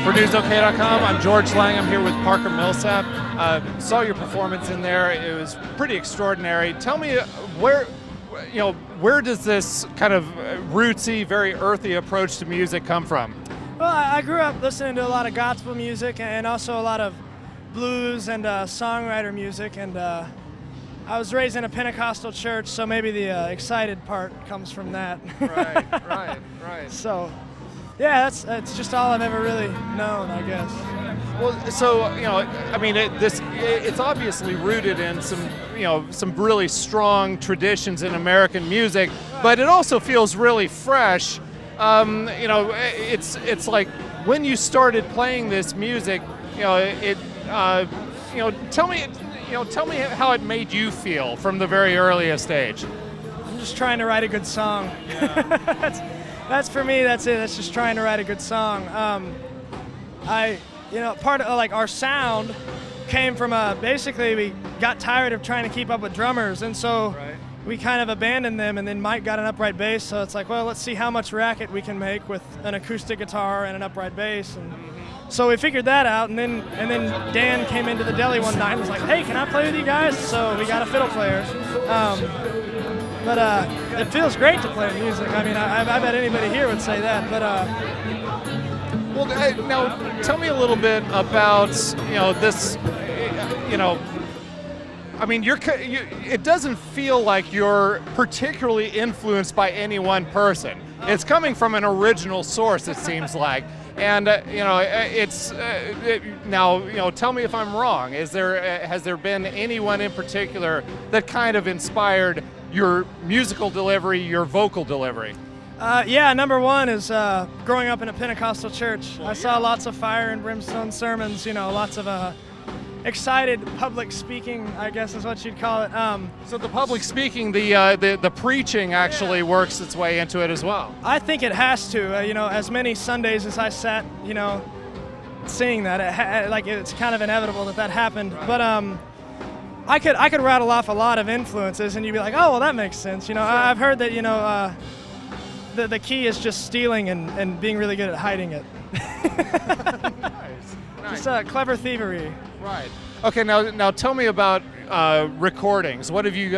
For NewsOK.com, I'm George Lang. I'm here with Parker Millsap. Saw your performance in there. It was pretty extraordinary. Tell me where does this kind of rootsy, very earthy approach to music come from? Well, I grew up listening to a lot of gospel music and also a lot of blues and songwriter music, and I was raised in a Pentecostal church, so maybe the excited part comes from that. Right. So, yeah, it's just all I've ever really known, I guess. Well, so I mean, it's obviously rooted in some really strong traditions in American music, but it also feels really fresh. It's like when you started playing this music, tell me how it made you feel from the very earliest age. I'm just trying to write a good song. Yeah. That's for me. That's it. That's just trying to write a good song. Part of our sound came from basically we got tired of trying to keep up with drummers, and so we kind of abandoned them. And then Mike got an upright bass, so it's like, well, let's see how much racket we can make with an acoustic guitar and an upright bass. And so we figured that out, and then Dan came into the deli one night and was like, hey, can I play with you guys? So we got a fiddle player. But it feels great to play music. I mean, I bet anybody here would say that. But well, now tell me a little bit about this. I mean, it doesn't feel like you're particularly influenced by any one person. It's coming from an original source, it seems like. And tell me if I'm wrong. Has there been anyone in particular that kind of inspired your musical delivery, your vocal delivery? Yeah, number one is growing up in a Pentecostal church. I saw lots of fire and brimstone sermons. Lots of excited public speaking, I guess is what you'd call it. So the public speaking, the preaching actually works its way into it as well. I think it has to. As many Sundays as I sat, seeing that, it's kind of inevitable that happened. Right. But I could rattle off a lot of influences, and you'd be like, oh, well, that makes sense. Sure. I've heard that the key is just stealing and being really good at hiding it. Nice. Just clever thievery. Right. Okay. Now tell me about recordings. What have you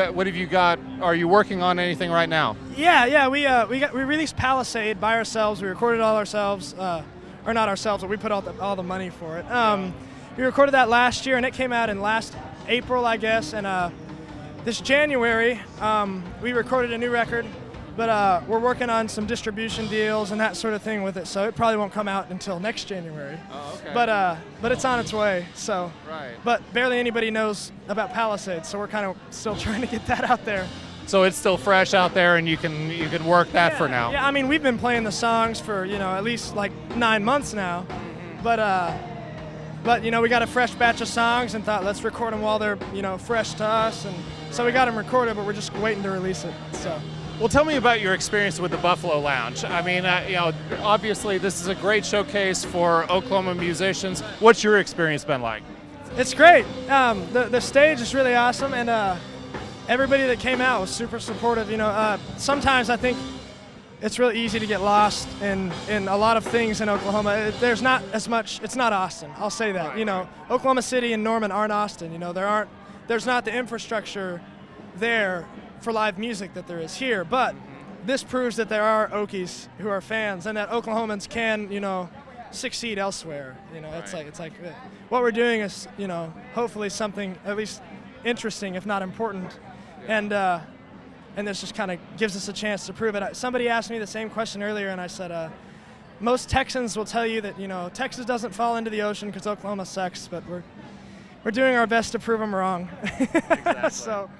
got? Are you working on anything right now? Yeah. We released Palisade by ourselves. We recorded all ourselves, or not ourselves, but we put all the money for it. We recorded that last year, and it came out in last April, I guess. And this January, we recorded a new record. But we're working on some distribution deals and that sort of thing with it, so it probably won't come out until next January. Oh, okay. But it's on its way. So. Right. But barely anybody knows about Palisade, so we're kind of still trying to get that out there. So it's still fresh out there, and you can work that for now. Yeah, I mean, we've been playing the songs for at least like 9 months now, but we got a fresh batch of songs and thought let's record them while they're fresh to us, and so we got them recorded, but we're just waiting to release it. So. Well, tell me about your experience with the Buffalo Lounge. I mean, obviously this is a great showcase for Oklahoma musicians. What's your experience been like? It's great. The stage is really awesome, and everybody that came out was super supportive. Sometimes I think it's really easy to get lost in a lot of things in Oklahoma. There's not as much. It's not Austin. I'll say that. Right. Oklahoma City and Norman aren't Austin. There's not the infrastructure there for live music that there is here, but this proves that there are Okies who are fans, and that Oklahomans can, succeed elsewhere. It's like what we're doing is, hopefully something at least interesting, if not important, and this just kind of gives us a chance to prove it. Somebody asked me the same question earlier, and I said, most Texans will tell you that Texas doesn't fall into the ocean because Oklahoma sucks, but we're doing our best to prove them wrong. Exactly. So.